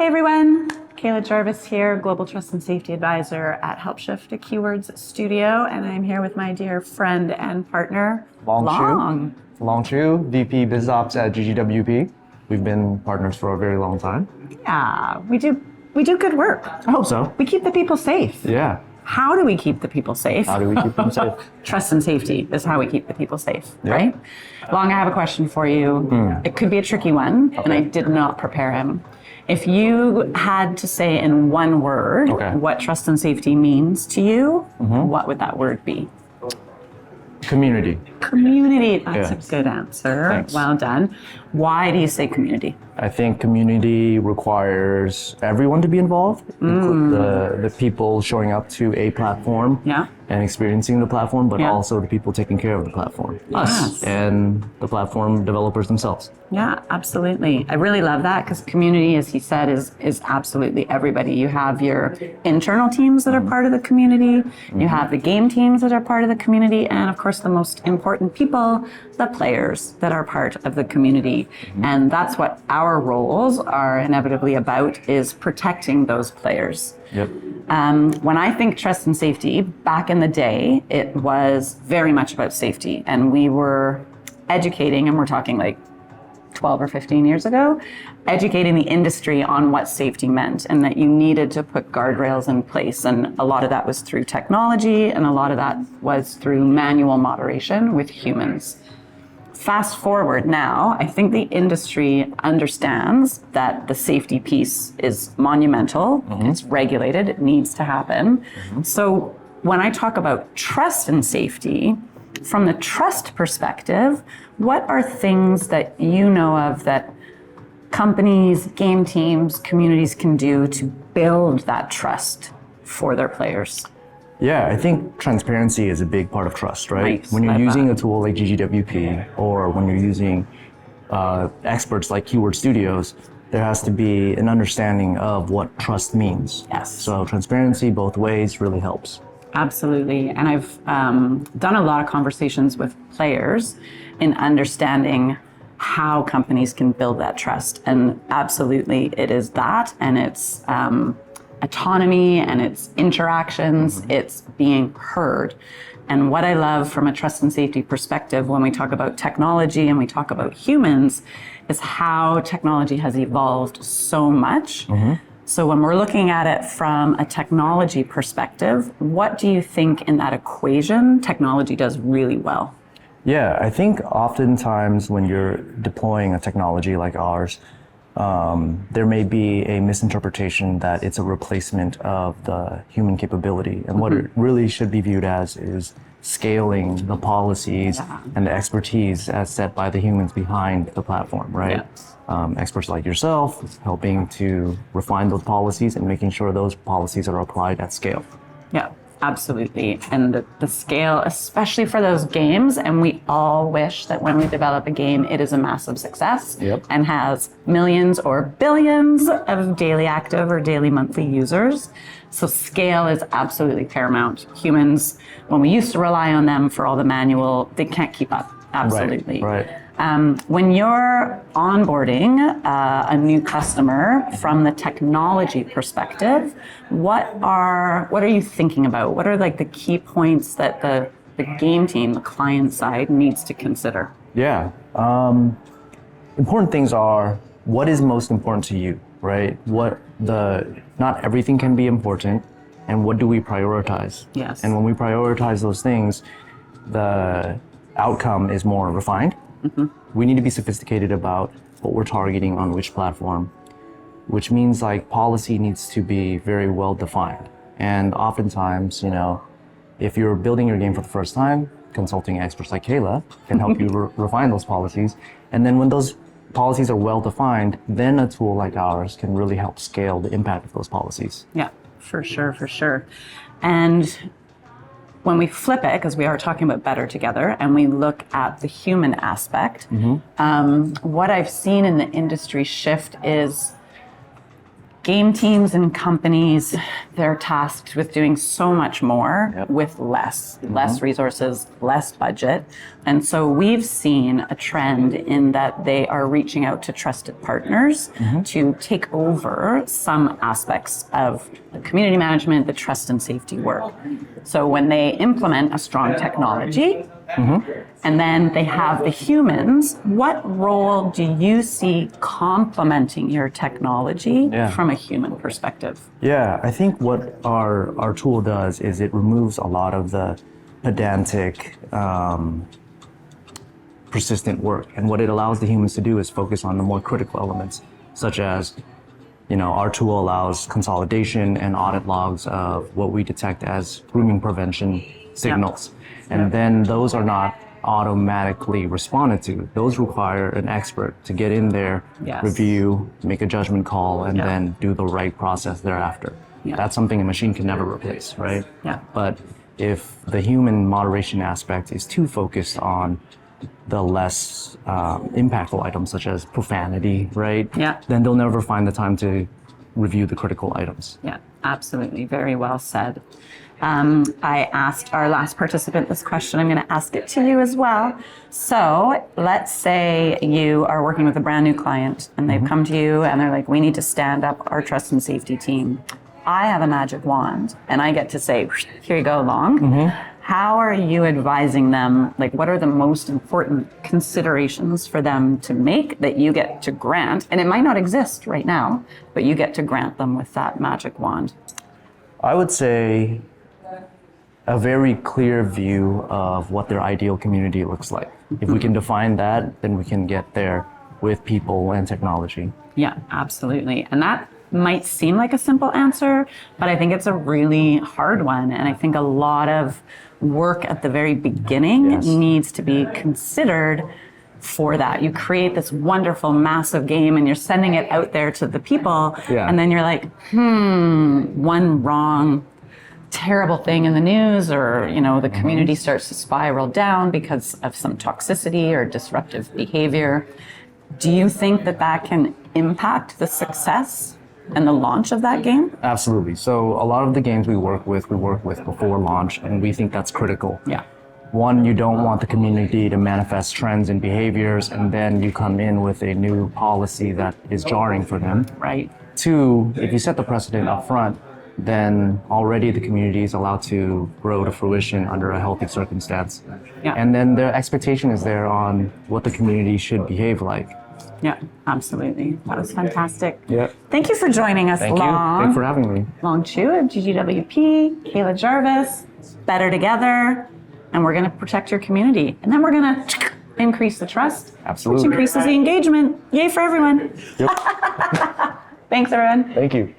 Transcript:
Hey everyone, Kaila Jarvis here, Global Trust and Safety Advisor at Helpshift, a Keywords studio, and I'm here with my dear friend and partner, Long Chu, VP BizOps at GGWP. We've been partners for a very long time. Yeah, we do good work. I hope so. We keep the people safe. Yeah. How do we keep the people safe? How do we keep them safe? Trust and safety is how we keep the people safe, Yep. right? Long, I have a question for you. It could be a tricky one, and I did not prepare him. If you had to say in one word what trust and safety means to you, what would that word be? Community. Community. That's a good answer. Thanks. Well done. Why do you say community? I think community requires everyone to be involved, the people showing up to a platform and experiencing the platform, but also the people taking care of the platform, us and the platform developers themselves. Yeah, absolutely. I really love that because community, as he said, is absolutely everybody. You have your internal teams that are part of the community, you have the game teams that are part of the community, and of course the most important people, the players that are part of the community. And that's what our roles are inevitably about, is protecting those players. Yep. When I think trust and safety, back in the day, it was very much about safety. And we were educating, and we're talking like 12 or 15 years ago, educating the industry on what safety meant and that you needed to put guardrails in place. And a lot of that was through technology, and a lot of that was through manual moderation with humans. Fast forward now, I think the industry understands that the safety piece is monumental, it's regulated, it needs to happen. So when I talk about trust and safety, from the trust perspective, what are things that you know of that companies, game teams, communities can do to build that trust for their players? Yeah, I think transparency is a big part of trust, right? Nice. When you're using a tool like GGWP, or when you're using experts like Keyword Studios, there has to be an understanding of what trust means. Yes. So transparency both ways really helps. Absolutely. And I've done a lot of conversations with players in understanding how companies can build that trust. And absolutely, it is that, and it's autonomy, and it's interactions, it's being heard. And what I love from a trust and safety perspective when we talk about technology and we talk about humans is how technology has evolved so much. So when we're looking at it from a technology perspective, what do you think in that equation technology does really well? Yeah, I think oftentimes when you're deploying a technology like ours, there may be a misinterpretation that it's a replacement of the human capability. And what it really should be viewed as is scaling the policies and the expertise as set by the humans behind the platform, right? Experts like yourself helping to refine those policies and making sure those policies are applied at scale. Yeah, absolutely. And the scale, especially for those games, and we all wish that when we develop a game, it is a massive success and has millions or billions of daily active or daily monthly users. So scale is absolutely paramount. Humans, when we used to rely on them for all the manual, they can't keep up. Absolutely. Right. When you're onboarding a new customer from the technology perspective, what are you thinking about? What are like the key points that the game team, the client side, needs to consider? Yeah. Important things are, what is most important to you, right? Not everything can be important, and what do we prioritize? Yes. And when we prioritize those things, the outcome is more refined. We need to be sophisticated about what we're targeting on which platform, which means like policy needs to be very well defined. And oftentimes, if you're building your game for the first time, consulting experts like Kaila can help you refine those policies. And then when those policies are well defined, then a tool like ours can really help scale the impact of those policies. Yeah, for sure. And when we flip it, because we are talking about better together, and we look at the human aspect, what I've seen in the industry shift is game teams and companies, they're tasked with doing so much more with less resources, less budget. And so we've seen a trend in that they are reaching out to trusted partners to take over some aspects of the community management, the trust and safety work. So when they implement a strong technology, and then they have the humans, what role do you see complementing your technology from a human perspective? Yeah, I think what our tool does is it removes a lot of the pedantic, persistent work. And what it allows the humans to do is focus on the more critical elements, such as, our tool allows consolidation and audit logs of what we detect as grooming prevention signals. And then those are not automatically responded to. Those require an expert to get in there, review, make a judgment call, and then do the right process thereafter. That's something a machine can never replace, right? But if the human moderation aspect is too focused on the less impactful items, such as profanity, right? Then they'll never find the time to review the critical items. Yeah, absolutely. Very well said. I asked our last participant this question. I'm going to ask it to you as well. So let's say you are working with a brand new client and they've come to you and they're like, we need to stand up our trust and safety team. I have a magic wand and I get to say, here you go, Long. How are you advising them? Like, what are the most important considerations for them to make that you get to grant? And it might not exist right now, but you get to grant them with that magic wand. I would say a very clear view of what their ideal community looks like. If we can define that, then we can get there with people and technology. Yeah, absolutely. And that might seem like a simple answer, but I think it's a really hard one. And I think a lot of work at the very beginning needs to be considered for that. You create this wonderful, massive game and you're sending it out there to the people. And then you're like, one wrong, terrible thing in the news, or, the community starts to spiral down because of some toxicity or disruptive behavior. Do you think that can impact the success and the launch of that game? Absolutely. So a lot of the games we work with before launch, and we think that's critical. One, you don't want the community to manifest trends and behaviors, and then you come in with a new policy that is jarring for them. Right. Two, if you set the precedent up front, then already the community is allowed to grow to fruition under a healthy circumstance. And then the expectation is there on what the community should behave like. Yeah, absolutely. That was fantastic. Yeah. Thank you for joining us, Thank you. Long. Thanks for having me. Long Chu of GGWP, Kaila Jarvis, Better Together, and we're going to protect your community. And then we're going to increase the trust, Absolutely. which increases the engagement. Yay for everyone. Yep. Thanks, everyone. Thank you.